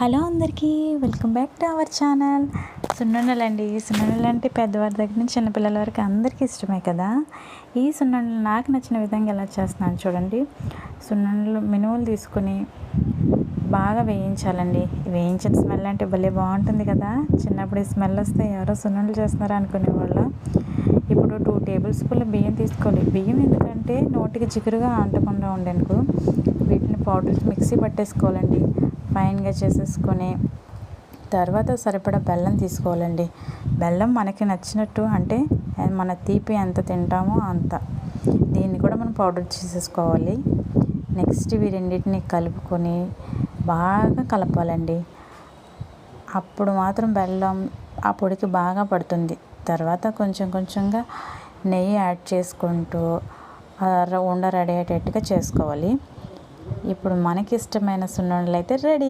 Hello అందరికీ, welcome back to our channel. సున్నుండలు అండి. సున్నుండలు అంటే పెద్దవారి దగ్గర నుంచి చిన్నపిల్లల వరకు అందరికీ ఇష్టమే కదా. ఈ సున్నుండలు నాకు నచ్చిన విధంగా ఎలా చేస్తున్నాను చూడండి. సున్నుండలు మినుములు తీసుకొని బాగా వేయించాలండి. వేయించిన స్మెల్ అంటే భలే బాగుంటుంది కదా. చిన్నప్పుడు ఈ స్మెల్ వస్తే ఎవరో సున్నుండలు చేస్తున్నారా అనుకునేవాళ్ళం. ఇప్పుడు 2 టేబుల్ స్పూన్ల బియ్యం తీసుకోవాలి. బియ్యం ఎందుకంటే నోటికి చిగురుగా అంటకుండా ఉండేందుకు వీటిని పౌడర్ మిక్సీ పట్టేసుకోవాలండి. ఫైన్గా చేసేసుకొని తర్వాత సరిపడా బెల్లం తీసుకోవాలండి. బెల్లం మనకి నచ్చినట్టు, అంటే మన తీపి ఎంత తింటామో అంత. దీన్ని కూడా మనం పౌడర్ చేసేసుకోవాలి. నెక్స్ట్ ఇవి రెండింటిని కలుపుకొని బాగా కలపాలండి. అప్పుడు మాత్రం బెల్లం ఆ పొడికి బాగా పడుతుంది. తర్వాత కొంచెం కొంచెంగా నెయ్యి యాడ్ చేసుకుంటూ ఉండ రెడీ అయ్యేటట్టుగా చేసుకోవాలి. ఇప్పుడు మనకి ఇష్టమైన సున్నుండలు అయితే రెడీ.